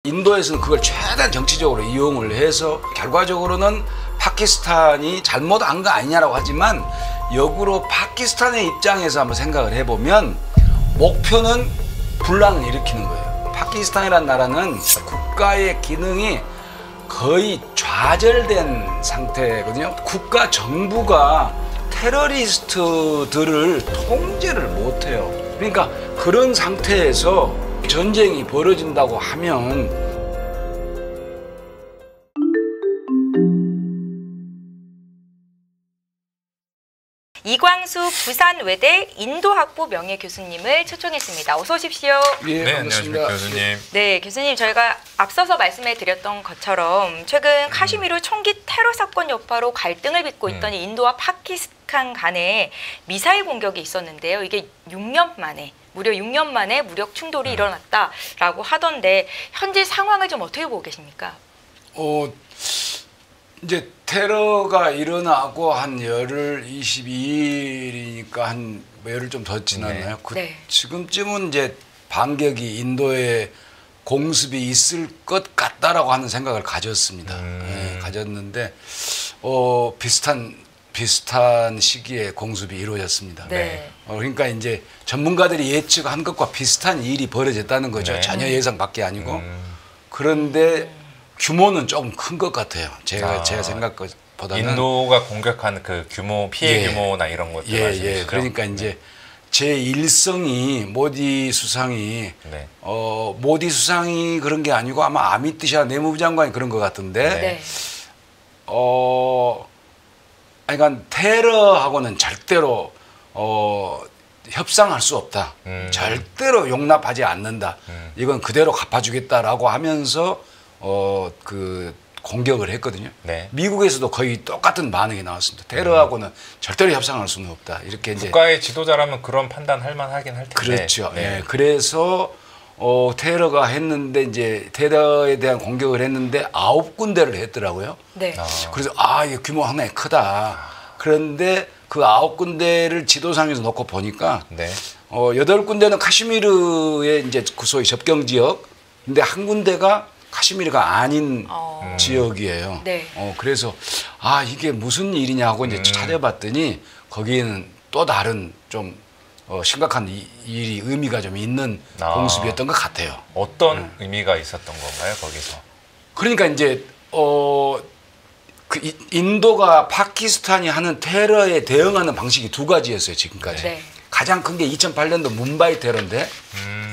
인도에서는 그걸 최대한 정치적으로 이용을 해서 결과적으로는 파키스탄이 잘못한 거 아니냐라고 하지만 역으로 파키스탄의 입장에서 한번 생각을 해보면 목표는 분란을 일으키는 거예요. 파키스탄이라는 나라는 국가의 기능이 거의 좌절된 상태거든요. 국가 정부가 테러리스트들을 통제를 못해요. 그러니까 그런 상태에서 전쟁이 벌어진다고 하면 이광수 부산외대 인도학부 명예교수님을 초청했습니다. 어서 오십시오. 예, 네, 반갑습니다. 안녕하십니까 교수님. 네, 교수님 저희가 앞서서 말씀해 드렸던 것처럼 최근 카슈미르 총기 테러 사건 여파로 갈등을 빚고 있던 인도와 파키스탄 간에 미사일 공격이 있었는데요. 이게 6년 만에 무려 6년 만에 무력 충돌이 일어났다라고 하던데 현재 상황을 좀 어떻게 보고 계십니까? 이제 테러가 일어나고 한 열흘 22일이니까 한 열흘 좀 더 지났나요? 네. 지금쯤은 이제 반격이 인도에 공습이 있을 것 같다라고 하는 생각을 가졌습니다. 네, 가졌는데 비슷한 시기에 공습이 이루어졌습니다. 네. 그러니까 이제 전문가들이 예측한 것과 비슷한 일이 벌어졌다는 거죠. 네. 전혀 예상 밖이 아니고. 그런데 규모는 조금 큰 것 같아요. 제가 생각보다는. 인도가 공격한 그 규모, 피해 규모나 이런 것들 말씀이시죠? 그러니까 이제 제 일성이 모디 수상이 네. 모디 수상이 그런 게 아니고 아마 아미트 샤 내무부 장관이 그런 것 같은데 네. 그러니까 테러하고는 절대로 협상할 수 없다. 절대로 용납하지 않는다. 이건 그대로 갚아주겠다라고 하면서 그 공격을 했거든요. 네. 미국에서도 거의 똑같은 반응이 나왔습니다. 테러하고는 절대로 협상할 수는 없다. 이렇게 이제 국가의 지도자라면 그런 판단할 만하긴 할 텐데. 그렇죠. 네. 예. 그래서 테러가 했는데 이제 테러에 대한 공격을 했는데 9군데를 했더라고요. 네. 그래서 이게 규모가 상당히 크다. 그런데 그 9군데를 지도상에서 놓고 보니까 네. 8군데는 카슈미르의 이제 그 소위 접경 지역. 근데 한 군데가 카슈미르가 아닌 지역이에요. 네. 그래서 이게 무슨 일이냐고 이제 찾아봤더니 거기에는 또 다른 좀 심각한 일이 의미가 좀 있는 공습이었던 것 같아요. 어떤 의미가 있었던 건가요, 거기서? 그러니까 이제 인도가 파키스탄이 하는 테러에 대응하는 방식이 두 가지였어요, 지금까지. 네. 가장 큰 게 2008년도 문바이 테러인데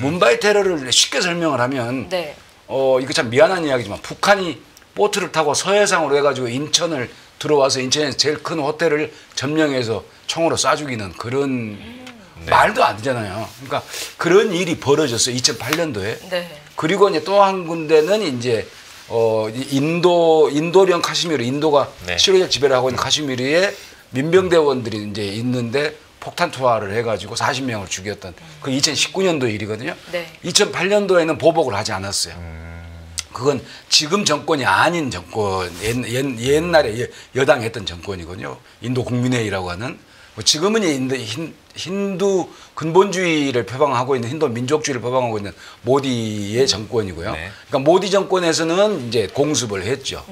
문바이 테러를 쉽게 설명을 하면 네. 이거 참 미안한 이야기지만 북한이 보트를 타고 서해상으로 해가지고 인천을 들어와서 인천에서 제일 큰 호텔을 점령해서 총으로 쏴 죽이는 그런 말도 안 되잖아요. 그러니까 그런 일이 벌어졌어요. 2008년도에. 네. 그리고 이제 또 한 군데는 이제 인도령 카슈미르, 인도가 네. 실효적 지배를 하고 있는 카슈미르에 민병대원들이 이제 있는데 폭탄 투하를 해가지고 40명을 죽였던 그 2019년도 일이거든요. 네. 2008년도에는 보복을 하지 않았어요. 그건 지금 정권이 아닌 정권, 옛날에 여당했던 정권이거든요. 인도 국민회의라고 하는. 지금은 힌두 근본주의를 표방하고 있는 힌두 민족주의를 표방하고 있는 모디의 정권이고요. 네. 그러니까 모디 정권에서는 이제 공습을 했죠.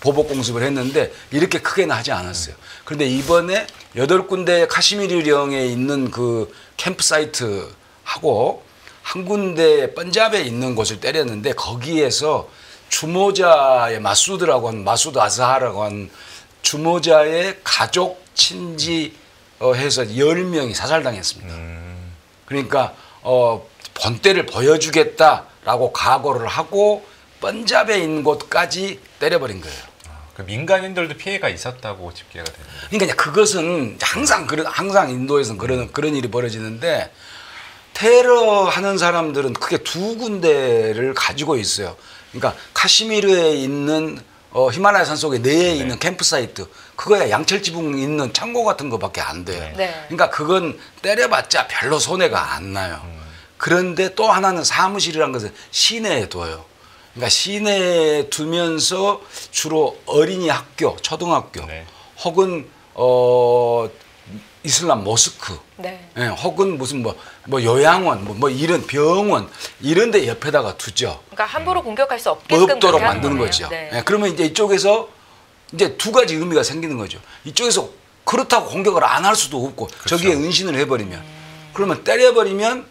보복 공습을 했는데 이렇게 크게는 하지 않았어요. 그런데 이번에 8군데 카슈미르령에 있는 그 캠프 사이트하고 한 군데 펀잡에 있는 곳을 때렸는데 거기에서 주모자의 마수드 아즈하라고 한 주모자의 가족 친지 해서 10명이 사살당했습니다. 그러니까 본때를 보여주겠다라고 각오를 하고 펀잡에 있는 곳까지 때려버린 거예요. 그 민간인들도 피해가 있었다고 집계가 됩니다. 그러니까 그것은 항상 인도에서는 그런 일이 벌어지는데 테러하는 사람들은 크게 두 군데를 가지고 있어요. 그러니까 카슈미르에 있는 히말라야 산속에 내에 있는 캠프 사이트, 그거야 양철 지붕 있는 창고 같은 거밖에 안 돼요. 네. 그러니까 그건 때려봤자 별로 손해가 안 나요. 그런데 또 하나는 사무실이라는 것은 시내에 둬요. 그러니까 시내에 두면서 주로 어린이 학교, 초등학교 네. 혹은 이슬람 모스크, 네. 예, 혹은 무슨 뭐 요양원, 뭐 이런 병원 이런 데 옆에다가 두죠. 그러니까 함부로 공격할 수 없게끔 없도록 그렇게 하는 만드는 거네요. 거죠. 네. 예, 그러면 이제 이쪽에서 이제 두 가지 의미가 생기는 거죠. 이쪽에서 그렇다고 공격을 안 할 수도 없고 저기에 은신을 해버리면 그러면 때려버리면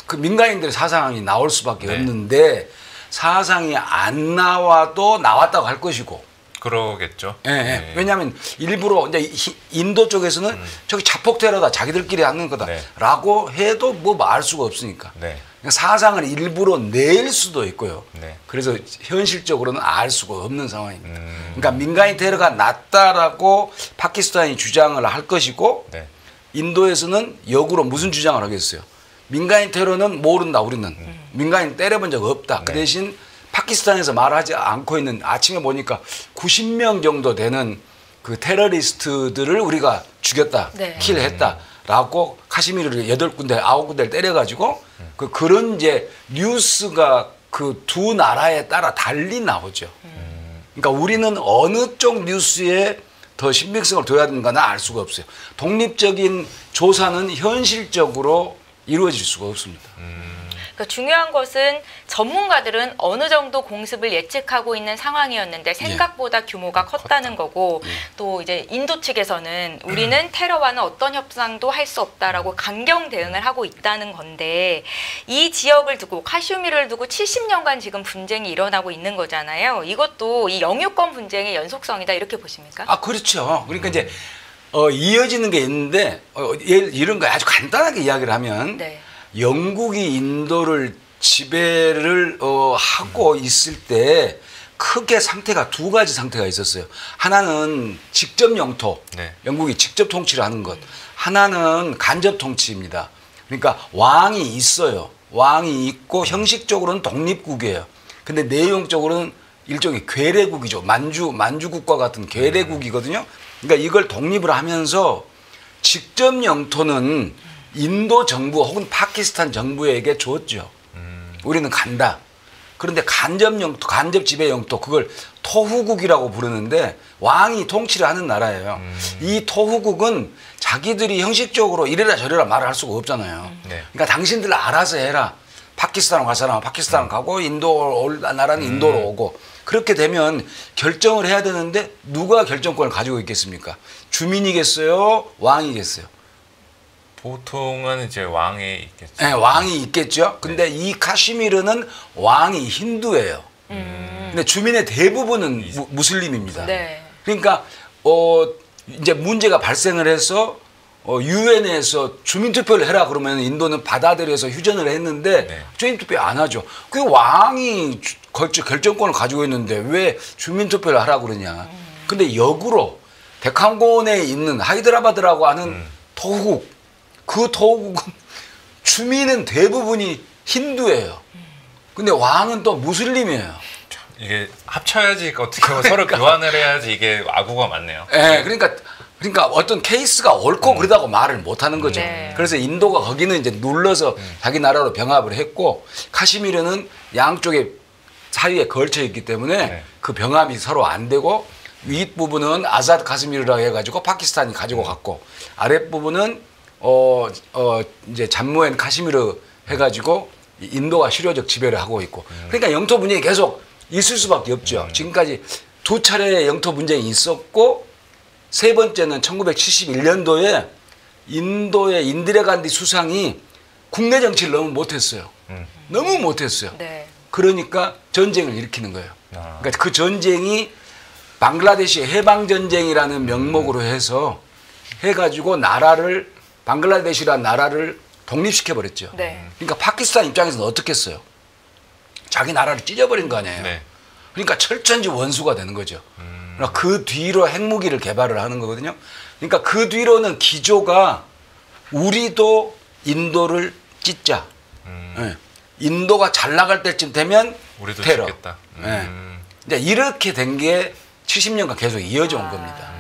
그 민간인들의 사상이 나올 수밖에 네. 없는데 사상이 안 나와도 나왔다고 할 것이고. 그러겠죠. 예, 예. 왜냐하면 일부러 이제 인도 쪽에서는 저기 자폭 테러다 자기들끼리 하는 거다라고 해도 뭐 말 수가 없으니까. 네. 그러니까 사상을 일부러 낼 수도 있고요. 네. 그래서 현실적으로는 알 수가 없는 상황입니다. 그러니까 민간인 테러가 낮다라고 파키스탄이 주장을 할 것이고 네. 인도에서는 역으로 무슨 주장을 하겠어요? 민간인 테러는 모른다 우리는. 민간인 때려본 적 없다. 그 네. 대신 파키스탄에서 말하지 않고 있는 아침에 보니까 90명 정도 되는 그 테러리스트들을 우리가 죽였다. 네. 킬했다라고 카시미르를 8군데, 9군데를 때려가지고 그런 이제 뉴스가 그 두 나라에 따라 달리 나오죠. 그러니까 우리는 어느 쪽 뉴스에 더 신빙성을 둬야 되는가는 알 수가 없어요. 독립적인 조사는 현실적으로 이루어질 수가 없습니다. 그러니까 중요한 것은 전문가들은 어느 정도 공습을 예측하고 있는 상황이었는데 생각보다 규모가 컸다는 거고 또 이제 인도 측에서는 우리는 테러와는 어떤 협상도 할 수 없다라고 강경 대응을 하고 있다는 건데 이 지역을 두고 카슈미르를 두고 70년간 지금 분쟁이 일어나고 있는 거잖아요. 이것도 이 영유권 분쟁의 연속성이다 이렇게 보십니까? 아, 그렇죠. 그러니까 이제 이어지는 게 있는데 이런 거 아주 간단하게 이야기를 하면 네. 영국이 인도를 지배를 하고 있을 때 크게 상태가 두 가지 상태가 있었어요. 하나는 직접 영토, 네. 영국이 직접 통치를 하는 것. 하나는 간접 통치입니다. 그러니까 왕이 있어요. 왕이 있고 형식적으로는 독립국이에요. 근데 내용적으로는 일종의 괴뢰국이죠. 만주국과 같은 괴뢰국이거든요. 그러니까 이걸 독립을 하면서 직접 영토는 인도 정부 혹은 파키스탄 정부에게 줬죠. 우리는 간다. 그런데 간접 영토, 간접 지배 영토, 그걸 토후국이라고 부르는데 왕이 통치를 하는 나라예요. 이 토후국은 자기들이 형식적으로 이래라 저래라 말을 할 수가 없잖아요. 네. 그러니까 당신들 알아서 해라. 파키스탄 갈 사람은 파키스탄 가고 인도 올 나라는 인도로 오고 그렇게 되면 결정을 해야 되는데 누가 결정권을 가지고 있겠습니까? 주민이겠어요? 왕이겠어요? 보통은 이제 왕이 있겠죠. 네, 왕이 있겠죠. 근데 이 카시미르는 왕이 힌두예요. 근데 주민의 대부분은 무슬림입니다. 네. 그러니까 이제 문제가 발생을 해서 유엔에서 주민투표를 해라 그러면 인도는 받아들여서 휴전을 했는데 네. 주민투표 안 하죠. 그 왕이 결정권을 가지고 있는데 왜 주민투표를 하라고 그러냐. 근데 역으로 데칸곤에 있는 하이드라바드라고 하는 토국, 그 토국은 주민은 대부분이 힌두예요. 근데 왕은 또 무슬림이에요. 이게 합쳐야지 어떻게 보면 서로 교환을 해야지 이게 아구가 맞네요. 예, 그러니까 어떤 케이스가 옳고 그러다고 말을 못 하는 거죠. 네. 그래서 인도가 거기는 이제 눌러서 자기 나라로 병합을 했고 카시미르는 양쪽에 사이에 걸쳐 있기 때문에 네. 그 병합이 서로 안 되고 윗부분은 아자드 카시미르라고 해가지고 파키스탄이 가지고 갔고 아랫부분은 이제 잠무엔 카시미르 해가지고 인도가 실효적 지배를 하고 있고 그러니까 영토 분쟁이 계속 있을 수밖에 없죠. 지금까지 두 차례의 영토 분쟁이 있었고 세 번째는 1971년도에 인도의 인디라 간디 수상이 국내 정치를 너무 못했어요. 너무 못했어요. 네. 그러니까 전쟁을 일으키는 거예요. 아. 그러니까 그 전쟁이 방글라데시 해방전쟁이라는 명목으로 해가지고 방글라데시라는 나라를 독립시켜버렸죠. 네. 그러니까 파키스탄 입장에서는 어떻게 했어요? 자기 나라를 찢어버린 거 아니에요. 네. 그러니까 철천지 원수가 되는 거죠. 그러니까 그 뒤로 핵무기를 개발을 하는 거거든요. 그러니까 그 뒤로는 기조가 우리도 인도를 찢자. 예. 인도가 잘 나갈 때쯤 되면 우리도 테러. 죽겠다. 예. 이제 이렇게 된 게 70년간 계속 이어져 온 겁니다.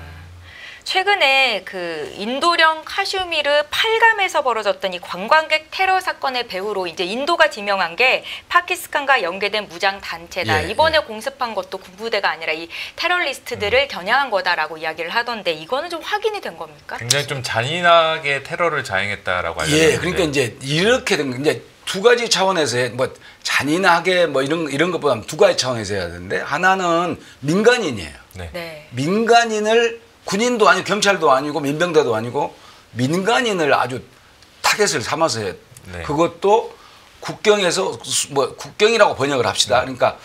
최근에 그 인도령 카슈미르 팔감에서 벌어졌던 이 관광객 테러 사건의 배후로 이제 인도가 지명한 게 파키스탄과 연계된 무장 단체다. 예, 이번에 공습한 것도 군부대가 아니라 이 테러리스트들을 겨냥한 거다라고 이야기를 하던데 이거는 좀 확인이 된 겁니까? 굉장히 좀 잔인하게 테러를 자행했다라고 알려졌는데. 예, 그러니까 이제 이렇게 된 이제 두 가지 차원에서 뭐 잔인하게 뭐 이런 것보다는 두 가지 차원에서 해야 되는데 하나는 민간인이에요. 네. 네. 민간인을 군인도 아니고 경찰도 아니고 민병대도 아니고 민간인을 아주 타겟을 삼아서 해. 네. 그것도 국경에서 뭐 국경이라고 번역을 합시다. 그러니까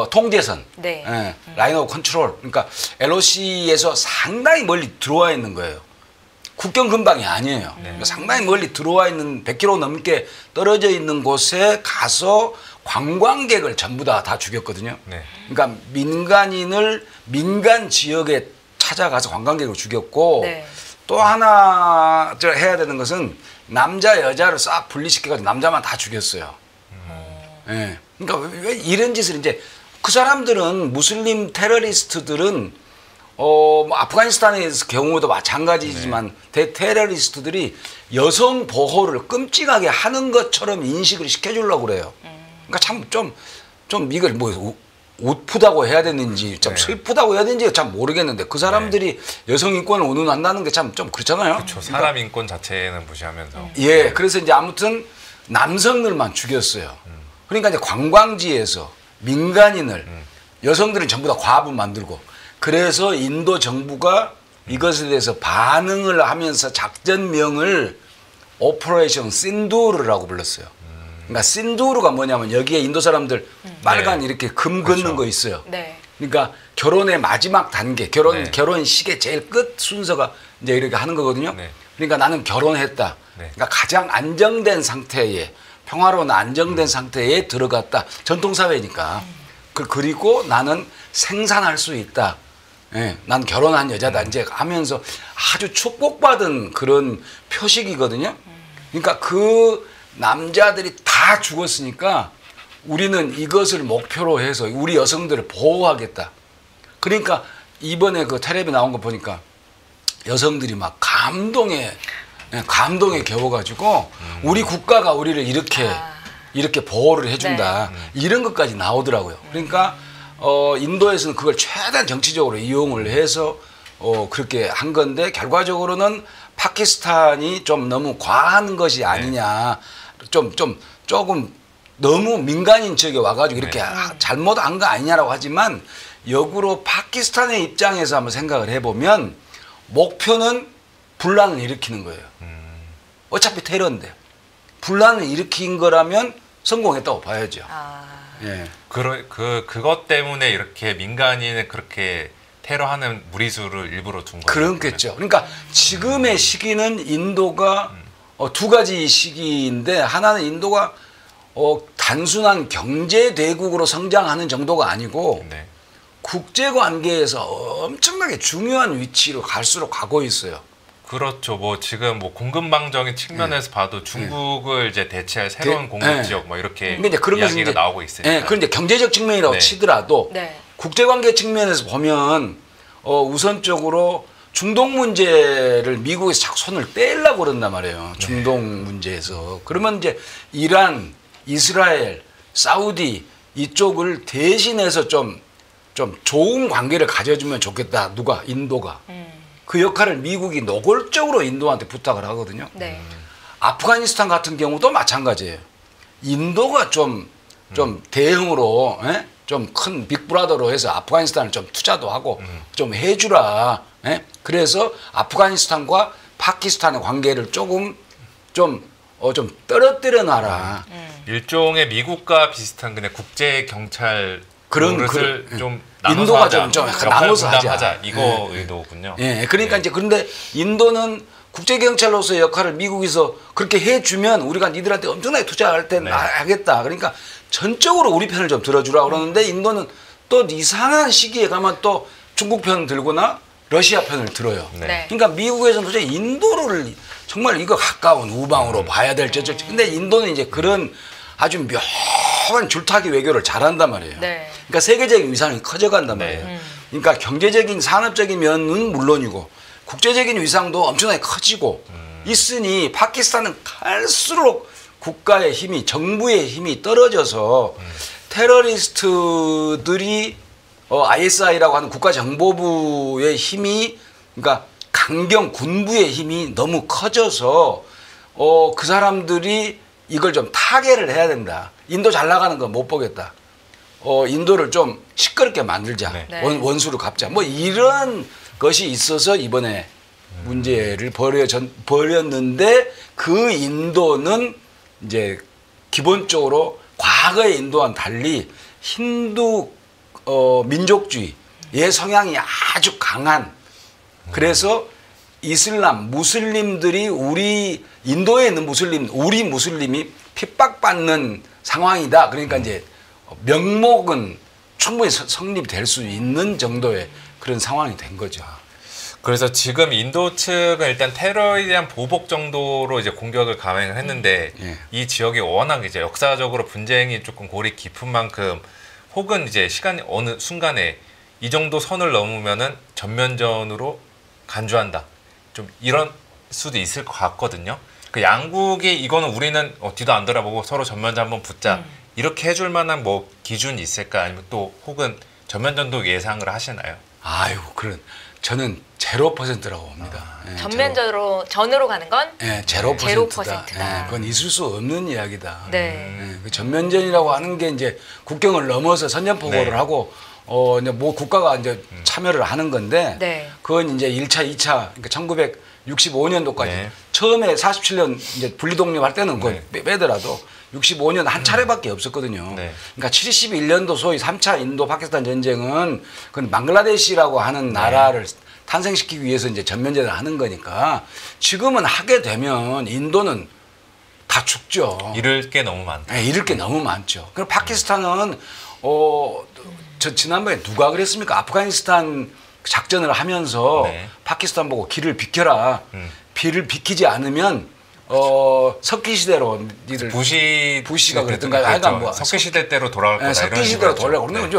통제선, 네. 예, 라인 오브 컨트롤. 그러니까 LOC에서 상당히 멀리 들어와 있는 거예요. 국경 근방이 아니에요. 그러니까 상당히 멀리 들어와 있는 100km 넘게 떨어져 있는 곳에 가서 관광객을 전부 다 죽였거든요. 네. 그러니까 민간인을 민간 지역에 찾아가서 관광객을 죽였고 네. 또 하나 해야 되는 것은 남자 여자를 싹 분리시켜가지고 남자만 다 죽였어요. 예. 그러니까 왜 이런 짓을 이제 그 사람들은 무슬림 테러리스트들은 뭐 아프가니스탄의 경우도 마찬가지지만 테러리스트들이 여성 보호를 끔찍하게 하는 것처럼 인식을 시켜주려고 그래요. 그러니까 참 좀 이걸 뭐 웃프다고 해야 되는지 좀 네. 슬프다고 해야 되는지 참 모르겠는데 그 사람들이 여성 인권을 운운한다는 게 참 좀 그렇잖아요. 그렇죠. 사람 인권 자체는 무시하면서. 예, 그래서 이제 아무튼 남성들만 죽였어요. 그러니까 이제 관광지에서 민간인을 여성들은 전부 다 과부 만들고 그래서 인도 정부가 이것에 대해서 반응을 하면서 작전명을 오퍼레이션 신두르라고 불렀어요. 그러니까 신두르가 뭐냐면 여기에 인도 사람들 빨간 네. 이렇게 금 그렇죠. 걷는 거 있어요. 네. 그러니까 결혼의 마지막 단계, 네. 결혼식의 제일 끝 순서가 이제 이렇게 하는 거거든요. 네. 그러니까 나는 결혼했다. 네. 그러니까 가장 안정된 상태에 평화로운 안정된 상태에 들어갔다. 전통사회니까. 그리고 나는 생산할 수 있다. 예, 난 결혼한 여자다. 이제 하면서 아주 축복받은 그런 표식이거든요. 그러니까 그 남자들이 다 죽었으니까 우리는 이것을 목표로 해서 우리 여성들을 보호하겠다. 그러니까 이번에 그 텔레비 나온 거 보니까 여성들이 막 감동에 겨워가지고 우리 국가가 우리를 이렇게 보호를 해준다. 이런 것까지 나오더라고요. 그러니까 인도에서는 그걸 최대한 정치적으로 이용을 해서 그렇게 한 건데 결과적으로는 파키스탄이 좀 너무 과한 것이 아니냐. 조금 너무 민간인 쪽에 와가지고 이렇게 잘못한 거 아니냐라고 하지만 역으로 파키스탄의 입장에서 한번 생각을 해보면 목표는 분란을 일으키는 거예요. 어차피 테러인데 분란을 일으킨 거라면 성공했다고 봐야죠. 예. 그것 때문에 이렇게 민간인을 그렇게 테러하는 무리수를 일부러 둔 거예요. 그렇겠죠. 그러니까 지금의 시기는 인도가 두 가지 시기인데 하나는 인도가 단순한 경제 대국으로 성장하는 정도가 아니고 네. 국제 관계에서 엄청나게 중요한 위치로 갈수록 가고 있어요. 그렇죠. 뭐 지금 뭐 공급망적인 측면에서 봐도 중국을 이제 대체할 새로운 공급 지역 뭐 이렇게 근데 이제 그런 것은 이야기가 이제, 나오고 있으니까. 예, 그런데 경제적 측면이라고 네. 치더라도 네. 국제 관계 측면에서 보면 우선적으로 중동 문제를 미국에서 자꾸 손을 떼려고 그런단 말이에요. 중동 문제에서. 그러면 이제 이란, 이스라엘, 사우디 이쪽을 대신해서 좀 좋은 관계를 가져주면 좋겠다. 누가? 인도가. 그 역할을 미국이 노골적으로 인도한테 부탁을 하거든요. 네. 아프가니스탄 같은 경우도 마찬가지예요. 인도가 좀 대응으로 좀 큰 빅브라더로 해서 아프가니스탄을 좀 투자도 하고 좀 해주라. 그래서 아프가니스탄과 파키스탄의 관계를 조금 떨어뜨려 놔라. 일종의 미국과 비슷한 그냥 국제 경찰 그런 노릇을 좀 인도가 나눠서 하자. 좀 약간 역할 나눠서 분담하자. 하자. 이거 의도군요. 예, 그러니까 이제 그런데 인도는 국제 경찰로서의 역할을 미국에서 그렇게 해주면 우리가 니들한테 엄청나게 투자할 때 하겠다. 그러니까 전적으로 우리 편을 좀 들어주라 그러는데 인도는 또 이상한 시기에 가면 또 중국 편 들거나 러시아 편을 들어요. 네. 그러니까 미국에서는 도대체 인도를 정말 이거 가까운 우방으로 봐야 될 저쪽. 근데 인도는 이제 그런 아주 묘한 줄타기 외교를 잘한단 말이에요. 네. 그러니까 세계적인 위상이 커져간단 말이에요. 그러니까 경제적인 산업적인 면은 물론이고 국제적인 위상도 엄청나게 커지고 있으니 파키스탄은 갈수록 국가의 힘이 정부의 힘이 떨어져서 테러리스트들이 ISI라고 하는 국가정보부의 힘이 그러니까 강경 군부의 힘이 너무 커져서 그 사람들이 이걸 좀 타개를 해야 된다. 인도 잘 나가는 거 못 보겠다. 인도를 좀 시끄럽게 만들자. 네. 원수를 갚자. 뭐 이런 것이 있어서 이번에 문제를 벌였는데 그 인도는 이제 기본적으로 과거의 인도와는 달리 힌두 민족주의의 성향이 아주 강한 그래서 이슬람 무슬림들이 우리 인도에 있는 우리 무슬림이 핍박받는 상황이다. 그러니까 이제 명목은 충분히 성립될 수 있는 정도의 그런 상황이 된 거죠. 그래서 지금 인도 측은 일단 테러에 대한 보복 정도로 이제 공격을 감행을 했는데 예. 이 지역이 워낙 이제 역사적으로 분쟁이 조금 골이 깊은 만큼 혹은 이제 시간 어느 순간에 이 정도 선을 넘으면은 전면전으로 간주한다. 좀 이런 수도 있을 것 같거든요. 그 양국이 이거는 우리는 뒤도 안 돌아보고 서로 전면전 한번 붙자 이렇게 해줄 만한 뭐 기준이 있을까 아니면 또 혹은 전면전도 예상을 하시나요? 아유, 저는 0%라고 봅니다. 예, 전으로 가는 건? 예, 0%다. 0%다. 예, 그건 있을 수 없는 이야기다. 네. 예, 그 전면전이라고 하는 게 이제 국경을 넘어서 선전포고를 네. 하고 이제 뭐 국가가 이제 참여를 하는 건데 네. 그건 이제 1차, 2차 그러니까 1965년도까지 네. 처음에 47년 이제 분리독립할 때는 그걸 네. 빼더라도 65년 한 차례밖에 없었거든요. 네. 그러니까 71년도 소위 3차 인도 파키스탄 전쟁은 그건 방글라데시라고 하는 나라를 탄생시키기 위해서 이제 전면전을 하는 거니까 지금은 하게 되면 인도는 다 죽죠. 잃을 게 너무 많다. 네, 잃을 게 너무 많죠. 그리고 파키스탄은 저 지난번에 누가 그랬습니까? 아프가니스탄 작전을 하면서 네. 파키스탄 보고 길을 비켜라. 길을 비키지 않으면 석기 시대로 니들 부시가 그랬던가 하여간 뭐 석기 시대 때로 돌아갈 거다. 석기 시대로 돌려고 그러면 이제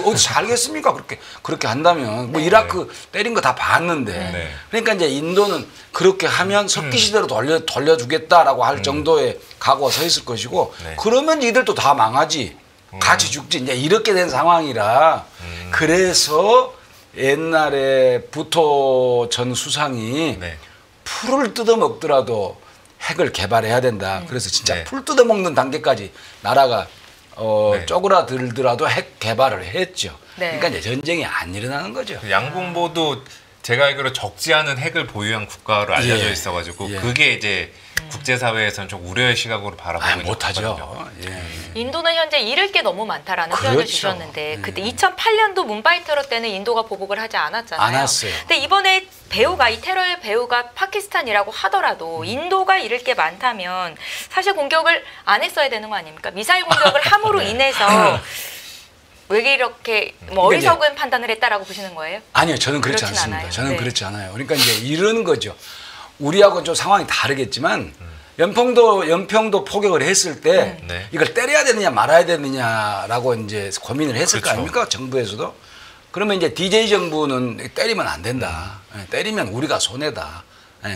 어디서 살겠습니까? 그렇게 한다면 뭐 이라크 때린 거 다 봤는데 네. 그러니까 이제 인도는 그렇게 하면 석기 시대로 돌려주겠다라고 할 정도의 각오가 서 있을 것이고 네. 그러면 이들도 다 망하지 같이 죽지 이제 이렇게 된 상황이라 그래서 옛날에 부토 전 수상이 네. 풀을 뜯어먹더라도 핵을 개발해야 된다. 그래서 진짜 네. 풀 뜯어먹는 단계까지 나라가 네. 쪼그라들더라도 핵 개발을 했죠. 네. 그러니까 이제 전쟁이 안 일어나는 거죠. 양국 모두 제가 알기로 적지 않은 핵을 보유한 국가로 알려져 예. 있어가지고 예. 그게 이제 국제사회에서는 좀 우려의 시각으로 바라보고 있는 못하죠. 거거든요. 예. 인도는 현재 잃을 게 너무 많다라는 표현을 그렇죠. 주셨는데 네. 그때 2008년도 문바이 테러 때는 인도가 보복을 하지 않았잖아요. 안 했어요. 근데 이번에 이 테러의 배후가 파키스탄이라고 하더라도 인도가 잃을 게 많다면 사실 공격을 안 했어야 되는 거 아닙니까? 미사일 공격을 함으로 인해서 왜 이렇게 뭐 어리석은 판단을 했다라고 보시는 거예요? 아니요, 저는 그렇지 그렇진 않습니다. 않아요. 저는 네. 그렇지 않아요. 그러니까 이제 이런 거죠. 우리하고 좀 상황이 다르겠지만 연평도 포격을 했을 때 네. 이걸 때려야 되느냐 말아야 되느냐라고 이제 고민을 했을 거 그렇죠. 아닙니까? 정부에서도. 그러면 이제 DJ 정부는 때리면 안 된다. 때리면 우리가 손해다.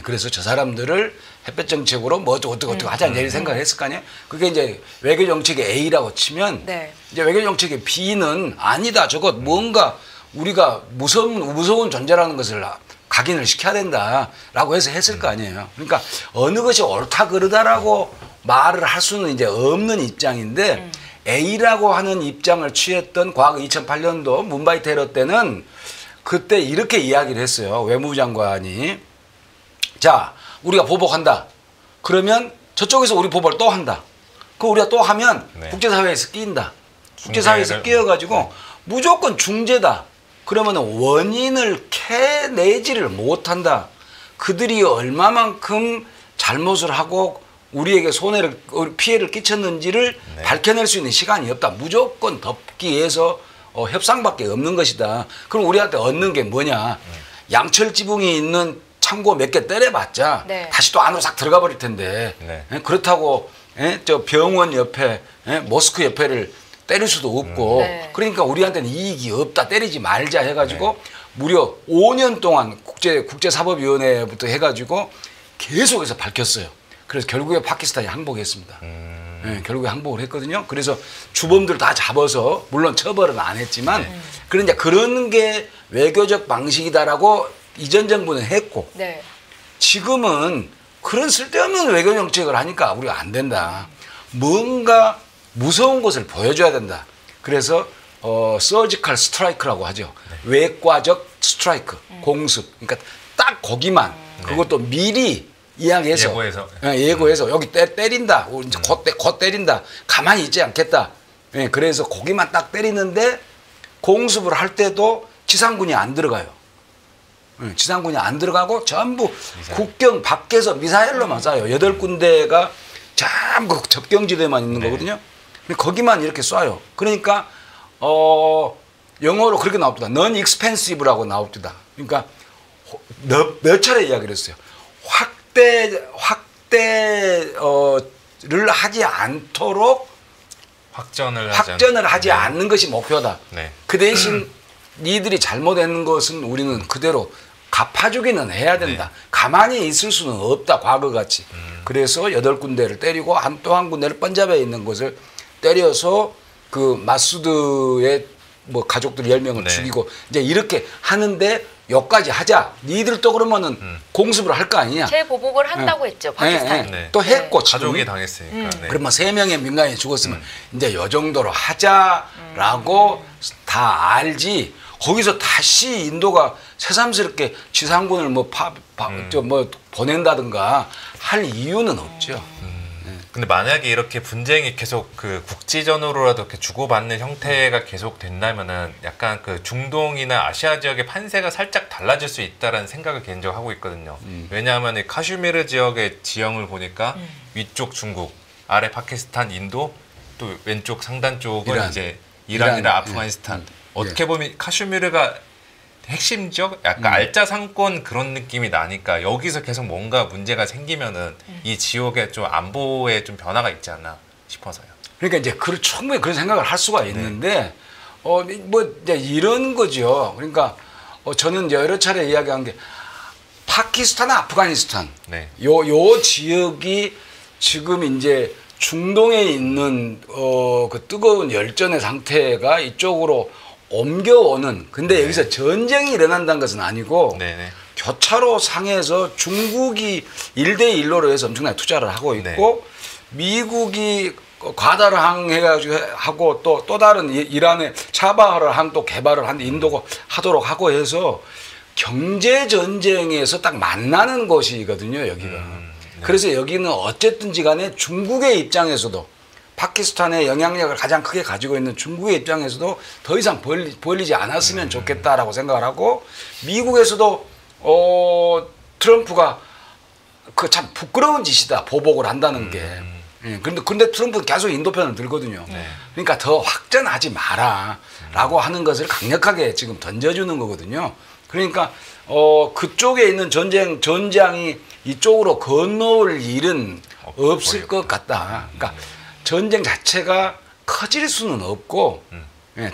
그래서 저 사람들을 햇볕 정책으로 뭐 어떻게 하자 이제 생각을 했을 거 아니에요. 그게 이제 외교 정책의 A라고 치면 네. 이제 외교 정책의 B는 아니다. 저것 뭔가 우리가 무서운 존재라는 것을 각인을 시켜야 된다라고 해서 했을 거 아니에요. 그러니까 어느 것이 옳다 그르다라고 말을 할 수는 이제 없는 입장인데 A라고 하는 입장을 취했던 과거 2008년도 문바이 테러 때는 그때 이렇게 이야기를 했어요. 외무부 장관이 자 우리가 보복한다. 그러면 저쪽에서 우리 보복을 또 한다. 그 우리가 또 하면 네. 국제사회에서 끼인다. 국제사회에서 끼어가지고 무조건 중재다. 그러면 원인을 캐내지를 못한다. 그들이 얼마만큼 잘못을 하고 우리에게 피해를 끼쳤는지를 네. 밝혀낼 수 있는 시간이 없다. 무조건 덮기 위해서 협상밖에 없는 것이다. 그럼 우리한테 얻는 게 뭐냐. 양철 지붕이 있는 창고 몇 개 때려봤자 네. 다시 또 안으로 싹 들어가 버릴 텐데 네. 그렇다고 저 병원 옆에 모스크 옆에를 때릴 수도 없고 네. 그러니까 우리한테는 이익이 없다 때리지 말자 해가지고 무려 5년 동안 국제사법위원회부터 해가지고 계속해서 밝혔어요. 그래서 결국에 파키스탄이 항복했습니다. 네, 결국에 항복을 했거든요. 그래서 주범들 다 잡아서 물론 처벌은 안 했지만 그런데 그런 게 외교적 방식이다라고 이전 정부는 했고 네. 지금은 그런 쓸데없는 외교 정책을 하니까 우리가 안 된다. 뭔가 무서운 것을 보여줘야 된다. 그래서 서지컬 스트라이크라고 하죠. 외과적 스트라이크, 공습. 그러니까 딱 거기만 그것도 미리 이야기해서 예고해서 여기 때린다. 이제 곧 때린다. 가만히 있지 않겠다. 예, 그래서 거기만 딱 때리는데 공습을 할 때도 지상군이 안 들어가요. 지상군이 안 들어가고 전부 국경 밖에서 미사일로만 쏴요. 8군데가 전부 접경지대만 있는 거거든요. 근데 거기만 이렇게 쏴요. 그러니까 영어로 그렇게 나옵니다. non-expensive라고 나옵니다. 그러니까 몇 차례 이야기를 했어요. 확대를 하지 않도록 확전을 하지 않는 것이 목표다. 네. 그 대신 니들이 잘못한 것은 우리는 그대로 갚아주기는 해야 된다. 가만히 있을 수는 없다. 과거같이. 그래서 8군데를 때리고 또 한 군데를 번잡에 있는 것을 때려서 그 마수드의 뭐 가족들 10명을 죽이고 이제 이렇게 하는데 여기까지 하자. 니들도 그러면은 공습을 할 거 아니냐. 재보복을 한다고 했죠. 파키스탄이. 또 했고 가족이 당했으니까. 그러면 3명의 민간인이 죽었으면 이제 요 정도로 하자라고 다 알지. 거기서 다시 인도가 새삼스럽게 지상군을 뭐 보낸다든가 할 이유는 없죠. 근데 만약에 이렇게 분쟁이 계속 그 국지전으로라도 이렇게 주고받는 형태가 계속 된다면은 약간 그 중동이나 아시아 지역의 판세가 살짝 달라질 수 있다라는 생각을 개인적으로 하고 있거든요. 왜냐하면 이 카슈미르 지역의 지형을 보니까 위쪽 중국, 아래 파키스탄, 인도, 또 왼쪽 상단 쪽은 이제 이란이나 아프가니스탄. 어떻게 보면 카슈미르가 핵심 지역, 약간 알짜 상권 그런 느낌이 나니까 여기서 계속 뭔가 문제가 생기면은 이 지역에 좀 안보에 좀 변화가 있지 않나 싶어서요. 그러니까 이제 충분히 그런 생각을 할 수가 있는데 뭐 이제 이런 거죠. 그러니까 저는 이제 여러 차례 이야기한 게 파키스탄, 아프가니스탄 요 지역이 지금 이제 중동에 있는 그 뜨거운 열전의 상태가 이쪽으로 옮겨오는 근데 여기서 전쟁이 일어난다는 것은 아니고 교차로 상에서 중국이 1대1로 해서 엄청나게 투자를 하고 있고 미국이 과다를 해가지고 하고 또 다른 이란의 차바하를 한 또 개발을 한 인도가 하도록 하고 해서 경제 전쟁에서 딱 만나는 곳이거든요 여기가. 그래서 여기는 어쨌든지 간에 중국의 입장에서도 파키스탄의 영향력을 가장 크게 가지고 있는 중국의 입장에서도 더 이상 벌리지 않았으면 좋겠다라고 생각을 하고 미국에서도 트럼프가 그 참 부끄러운 짓이다 보복을 한다는 게. 근데 트럼프는 계속 인도 편을 들거든요. 그러니까 더 확전하지 마라라고 하는 것을 강력하게 지금 던져주는 거거든요. 그러니까 그쪽에 있는 전장이 이쪽으로 건너올 일은 없을 것 같다. 그러니까 전쟁 자체가 커질 수는 없고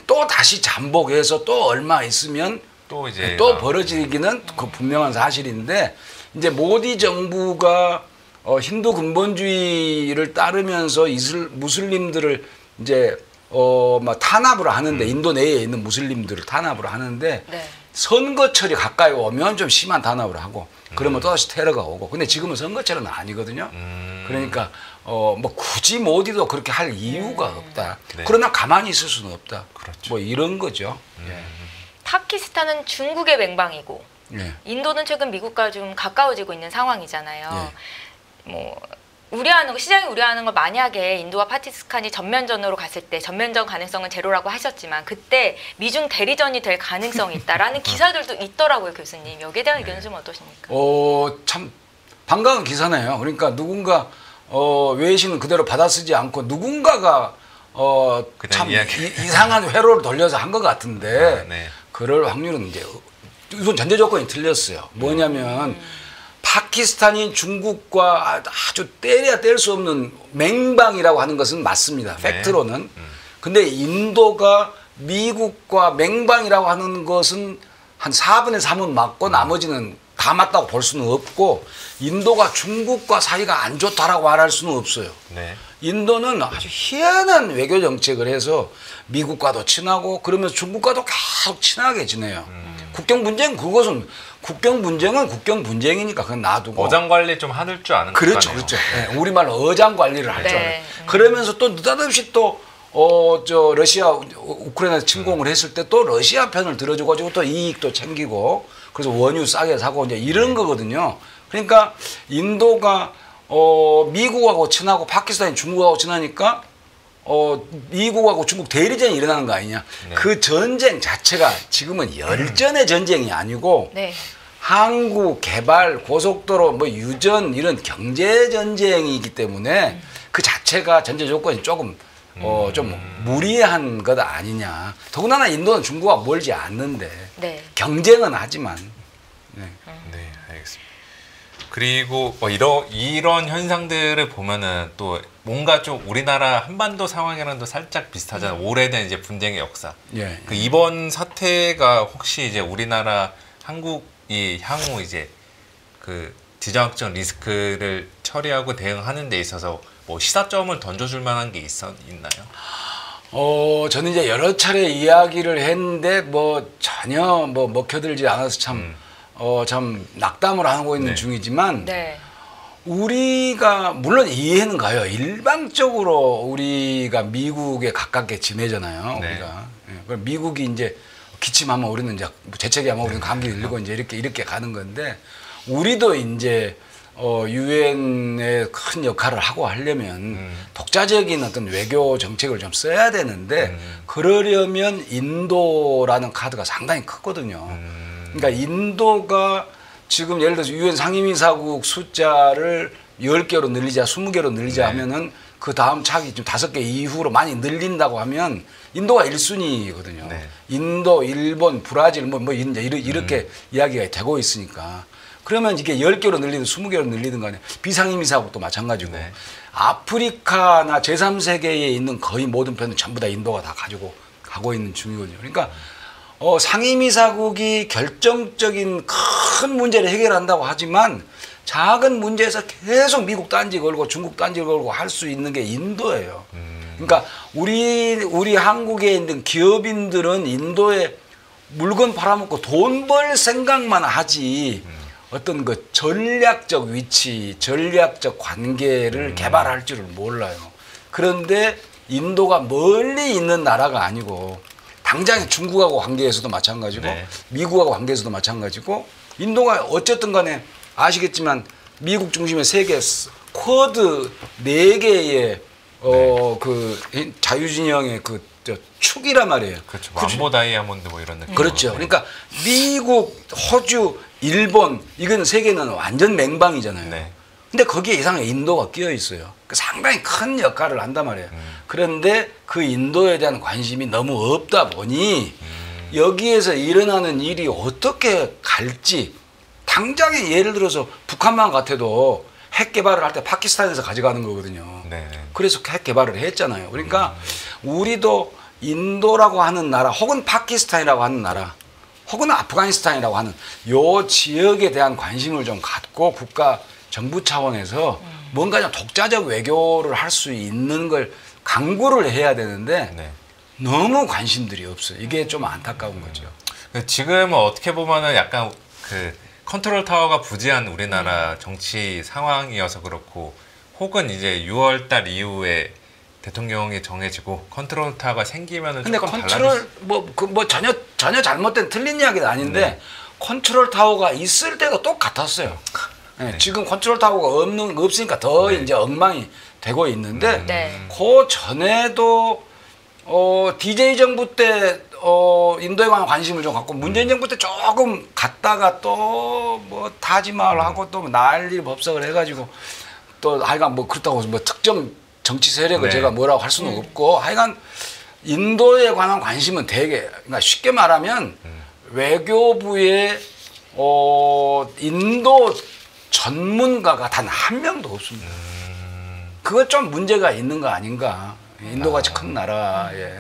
또 다시 잠복해서 또 얼마 있으면 또 이제 또 벌어지기는 그 분명한 사실인데 이제 모디 정부가 힌두 근본주의를 따르면서 무슬림들을 이제 막 탄압을 하는데 인도 내에 있는 무슬림들을 탄압을 하는데 선거철이 가까이 오면 좀 심한 탄압을 하고 그러면 또다시 테러가 오고 근데 지금은 선거철은 아니거든요. 그러니까 뭐 굳이 모디도 그렇게 할 이유가 없다. 그러나 가만히 있을 수는 없다. 뭐 이런 거죠. 파키스탄은 중국의 맹방이고 인도는 최근 미국과 좀 가까워지고 있는 상황이잖아요. 뭐 시장이 우려하는 걸 만약에 인도와 파키스탄이 전면전으로 갔을 때 전면전 가능성은 제로라고 하셨지만 그때 미중 대리전이 될 가능성이 있다라는 기사들도 있더라고요, 교수님. 여기에 대한 의견은 좀 어떠십니까? 참 반가운 기사네요. 그러니까 누군가 외신은 그대로 받아쓰지 않고 누군가가 참 이상한 회로를 돌려서 한 것 같은데 그럴 확률은 이제 우선 전제 조건이 틀렸어요. 뭐냐면 파키스탄이 중국과 아주 때려야 뗄 수 없는 맹방이라고 하는 것은 맞습니다. 팩트로는. 근데 인도가 미국과 맹방이라고 하는 것은 한 4분의 3은 맞고 나머지는 다 맞다고 볼 수는 없고 인도가 중국과 사이가 안 좋다라고 말할 수는 없어요. 네. 인도는 아주 희한한 외교 정책을 해서 미국과도 친하고 그러면서 중국과도 계속 친하게 지내요. 국경 분쟁은 국경 분쟁이니까 그건 놔두고 어장 관리 좀 하늘 줄 아는 그렇죠, 국가네요. 그렇죠. 네, 우리말로 어장 관리를 할 줄 알아요. 네. 그러면서 또 느닷없이 또 러시아 우크라이나 침공을 했을 때 또 러시아 편을 들어줘가지고 또 이익도 챙기고 그래서 원유 싸게 사고 이제 이런 거거든요. 그러니까 인도가 미국하고 친하고 파키스탄이 중국하고 친하니까 미국하고 중국 대리전이 일어나는 거 아니냐. 네. 그 전쟁 자체가 지금은 열전의 전쟁이 아니고 네. 항구 개발, 고속도로, 뭐 유전 이런 경제 전쟁이기 때문에 그 자체가 전제 조건이 조금 좀 무리한 것 아니냐. 더군다나 인도는 중국과 멀지 않는데 네. 경쟁은 하지만. 네. 네, 알겠습니다. 그리고 이런 현상들을 보면은 또 뭔가 좀 우리나라 한반도 상황이랑도 살짝 비슷하잖아요. 오래된 이제 분쟁의 역사. 예. 그 이번 사태가 혹시 이제 우리나라 한국이 향후 이제 그 지정학적 리스크를 처리하고 대응하는 데 있어서 뭐 시사점을 던져줄 만한 게 있나요? 저는 이제 여러 차례 이야기를 했는데 뭐 전혀 뭐 먹혀들지 않아서 참 낙담을 하고 있는 네. 중이지만 네. 우리가 물론 이해는 가요. 일방적으로 우리가 미국에 가깝게 지내잖아요. 네. 우리가 그럼 미국이 이제 기침하면 우리는 이제 재채기하면 우리는 감기 걸리고 이제 이렇게 가는 건데 우리도 이제 유엔의 큰 역할을 하고 하려면 독자적인 어떤 외교 정책을 좀 써야 되는데 그러려면 인도라는 카드가 상당히 크거든요. 그러니까 인도가 지금 예를 들어서 유엔 상임이사국 숫자를 10개로 늘리자 20개로 늘리자 네. 하면은 그 다음 차기 좀 5개 이후로 많이 늘린다고 하면 인도가 1순위거든요. 네. 인도, 일본, 브라질 뭐 이제 이렇게 이야기가 되고 있으니까 그러면 이게 10개로 늘리든 20개로 늘리든 간에 비상임이사국도 마찬가지고 네. 아프리카나 제3세계에 있는 거의 모든 편은 전부 다 인도가 다 가지고 가고 있는 중이거든요. 그러니까 상임이사국이 결정적인 큰 문제를 해결한다고 하지만 작은 문제에서 계속 미국 딴지 걸고 중국 딴지 걸고 할 수 있는 게 인도예요. 그러니까 우리 한국에 있는 기업인들은 인도에 물건 팔아먹고 돈 벌 생각만 하지 어떤 그 전략적 위치, 전략적 관계를 개발할 줄을 몰라요. 그런데 인도가 멀리 있는 나라가 아니고 당장 중국하고 관계에서도 마찬가지고 네. 미국하고 관계에서도 마찬가지고 인도가 어쨌든 간에 아시겠지만 미국 중심의 세계 쿼드 4개의 그 자유진영의 저 축이란 말이에요. 그렇죠. 만보 다이아몬드 뭐 이런 느낌. 그렇죠. 그러니까 미국, 호주, 일본 이건 세계는 완전 맹방이잖아요. 네. 근데 거기에 이상하게 인도가 끼어 있어요. 상당히 큰 역할을 한단 말이에요. 그런데 그 인도에 대한 관심이 너무 없다 보니 여기에서 일어나는 일이 어떻게 갈지 당장에 예를 들어서 북한만 같아도 핵 개발을 할 때 파키스탄에서 가져가는 거거든요. 네. 그래서 핵 개발을 했잖아요. 그러니까 우리도 인도라고 하는 나라 혹은 파키스탄이라고 하는 나라 혹은 아프가니스탄이라고 하는 요 지역에 대한 관심을 좀 갖고 국가 정부 차원에서 뭔가 좀 독자적 외교를 할 수 있는 걸 강구를 해야 되는데 네. 너무 관심들이 없어요. 이게 좀 안타까운 거죠. 지금은 어떻게 보면은 약간 그 컨트롤 타워가 부재한 우리나라 정치 상황이어서 그렇고 혹은 이제 6월달 이후에 대통령이 정해지고 컨트롤 타워가 생기면은 근데 조금 컨트롤 뭐 전혀 잘못된 틀린 이야기는 아닌데 네. 컨트롤 타워가 있을 때도 똑같았어요. 네, 지금 컨트롤 타워가 없으니까 더 네. 이제 엉망이 되고 있는데 네. 그 전에도 DJ 정부 때 인도에 관한 관심을 좀 갖고 문재인 정부 때 조금 갔다가 또 뭐 타지마을하고 또 난리 법석을 해가지고 또 하여간 뭐 그렇다고 뭐 특정 정치 세력을 네. 제가 뭐라고 할 수는 없고 하여간 인도에 관한 관심은 되게 그러니까 쉽게 말하면 외교부에 인도 전문가가 단 한 명도 없습니다. 그거 좀 문제가 있는 거 아닌가. 인도같이 큰 나라에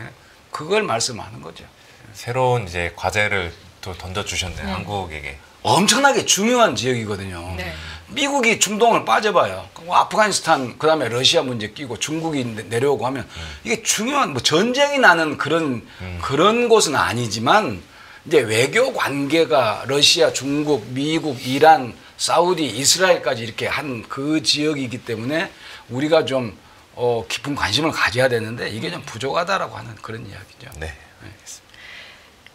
그걸 말씀하는 거죠. 새로운 이제 과제를 또 던져주셨네요. 한국에게. 엄청나게 중요한 지역이거든요. 네. 미국이 중동을 빠져봐요. 아프가니스탄 그다음에 러시아 문제 끼고 중국이 내려오고 하면 이게 중요한 뭐 전쟁이 나는 그런 곳은 아니지만 이제 외교 관계가 러시아, 중국, 미국, 이란, 사우디, 이스라엘까지 이렇게 한 그 지역이기 때문에 우리가 좀 깊은 관심을 가져야 되는데 이게 좀 부족하다라고 하는 그런 이야기죠. 네.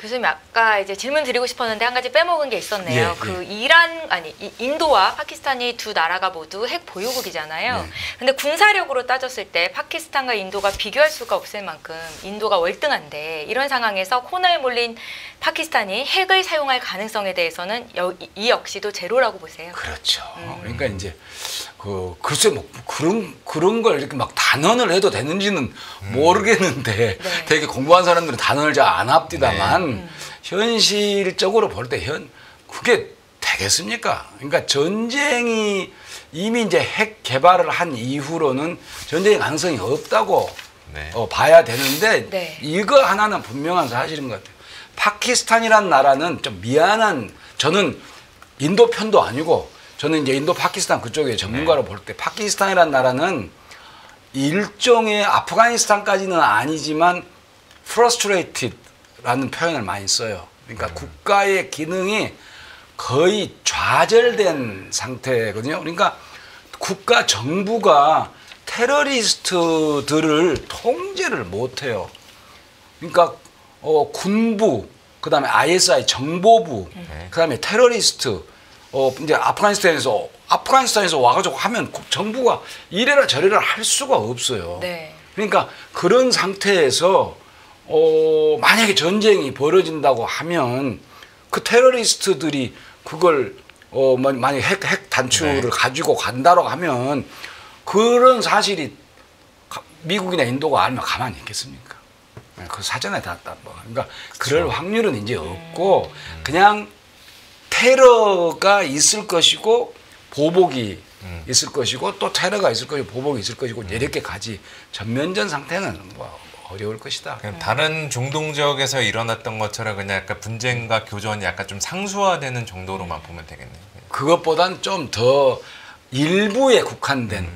교수님 아까 이제 질문 드리고 싶었는데 한 가지 빼먹은 게 있었네요. 예, 그 인도와 파키스탄이 두 나라가 모두 핵 보유국이잖아요. 네. 근데 군사력으로 따졌을 때 파키스탄과 인도가 비교할 수가 없을 만큼 인도가 월등한데 이런 상황에서 코너에 몰린 파키스탄이 핵을 사용할 가능성에 대해서는 이 역시도 제로라고 보세요. 그렇죠. 그러니까 이제 글쎄 뭐 그런 걸 이렇게 막 단언을 해도 되는지는 모르겠는데 네. 되게 공부한 사람들은 단언을 잘 안 합디다만 현실적으로 볼 때 그게 되겠습니까? 그러니까 전쟁이 이미 이제 핵 개발을 한 이후로는 전쟁의 가능성이 없다고 네. 봐야 되는데 네. 이거 하나는 분명한 사실인 것 같아요. 파키스탄이란 나라는 좀 미안한 저는 인도 편도 아니고 저는 이제 인도 파키스탄 그쪽에 전문가로 볼 때 파키스탄이란 나라는 일종의 아프가니스탄까지는 아니지만 frustrated라는 표현을 많이 써요. 그러니까 국가의 기능이 거의 좌절된 상태거든요. 그러니까 국가 정부가 테러리스트들을 통제를 못해요. 그러니까 군부, 그다음에 ISI 정보부, 그다음에 테러리스트, 이제 아프가니스탄에서 와가지고 하면 정부가 이래라 저래라 할 수가 없어요. 네. 그러니까 그런 상태에서 만약에 전쟁이 벌어진다고 하면 그 테러리스트들이 그걸 만약에 핵 단추를 네. 가지고 간다고 하면 그런 사실이 미국이나 인도가 알면 가만히 있겠습니까? 그 사전에 다 그러니까 그럴 확률은 이제 없고 그냥 테러가 있을 것이고 보복이 있을 것이고 또 테러가 있을 것이고 보복이 있을 것이고 이렇게 가지 전면전 상태는 뭐 어려울 것이다. 다른 중동 지역에서 일어났던 것처럼 그냥 약간 분쟁과 교전이 약간 좀 상수화되는 정도로만 보면 되겠네요. 그것보단 좀 더 일부에 국한된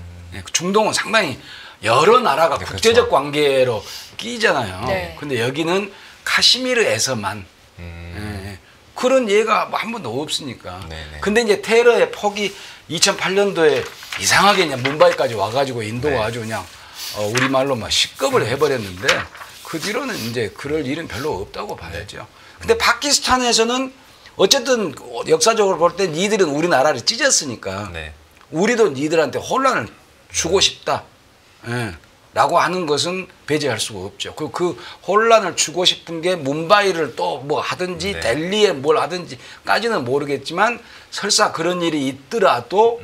중동은 상당히 여러 나라가 네, 국제적 그렇죠. 관계로 끼잖아요. 네. 근데 여기는 카시미르에서만 예, 그런 예가 뭐 한 번도 없으니까. 네네. 근데 이제 테러의 폭이 2008년도에 이상하게 그냥 뭄바이까지 와가지고 인도가 네. 아주 그냥 우리말로 막 식겁을 해버렸는데 그 뒤로는 이제 그럴 일은 별로 없다고 봐야죠. 근데 파키스탄에서는 어쨌든 역사적으로 볼 때 니들은 우리나라를 찢었으니까 네. 우리도 니들한테 혼란을 주고 싶다. 예, 라고 하는 것은 배제할 수가 없죠. 그 혼란을 주고 싶은 게 뭄바이를 또 뭐 하든지 네. 델리에 뭘 하든지까지는 모르겠지만 설사 그런 일이 있더라도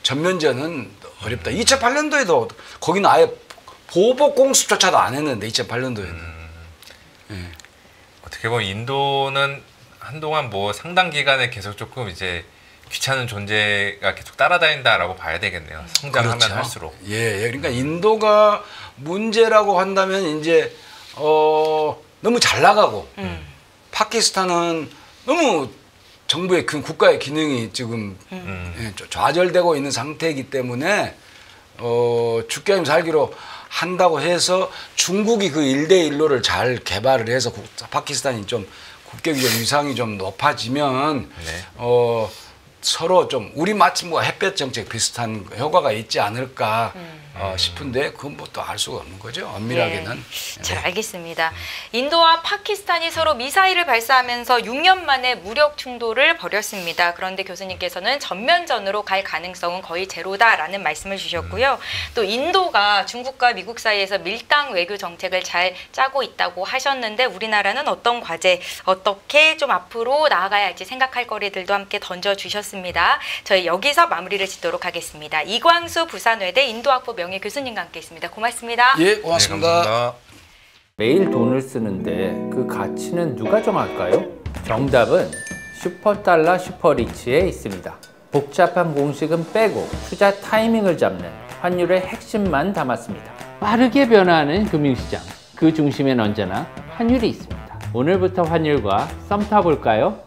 전면전은 어렵다. 2008년도에도 거기는 아예 보복 공습조차도 안 했는데 2008년도에는. 어떻게 보면 인도는 한동안 뭐 상당 기간에 계속 조금 이제 귀찮은 존재가 계속 따라다닌다라고 봐야 되겠네요. 성장하면 그렇죠. 할수록. 예, 그러니까 인도가 문제라고 한다면 이제 너무 잘 나가고 파키스탄은 너무 정부의 국가의 기능이 지금 예, 좌절되고 있는 상태이기 때문에 죽게 아니면 살기로 한다고 해서 중국이 그 1대1로를 잘 개발을 해서 파키스탄이 좀 국격적 위상이 좀 높아지면 네. 서로 좀 우리 마치 뭐 햇볕 정책 비슷한 효과가 있지 않을까 싶은데 그건 뭐 또 알 수가 없는 거죠. 엄밀하게는. 네, 잘 알겠습니다. 인도와 파키스탄이 서로 미사일을 발사하면서 6년 만에 무력 충돌을 벌였습니다. 그런데 교수님께서는 전면전으로 갈 가능성은 거의 제로다라는 말씀을 주셨고요. 또 인도가 중국과 미국 사이에서 밀당 외교 정책을 잘 짜고 있다고 하셨는데 우리나라는 어떤 과제, 어떻게 좀 앞으로 나아가야 할지 생각할 거리들도 함께 던져주셨습니다. 저희 여기서 마무리를 짓도록 하겠습니다. 이광수 부산외대 인도학부 명예교수님과 함께 했습니다. 고맙습니다. 예, 네, 고맙습니다. 감사합니다. 매일 돈을 쓰는데 그 가치는 누가 정할까요? 정답은 슈퍼달러 슈퍼리치에 있습니다. 복잡한 공식은 빼고 투자 타이밍을 잡는 환율의 핵심만 담았습니다. 빠르게 변화하는 금융시장, 그 중심엔 언제나 환율이 있습니다. 오늘부터 환율과 썸 타볼까요?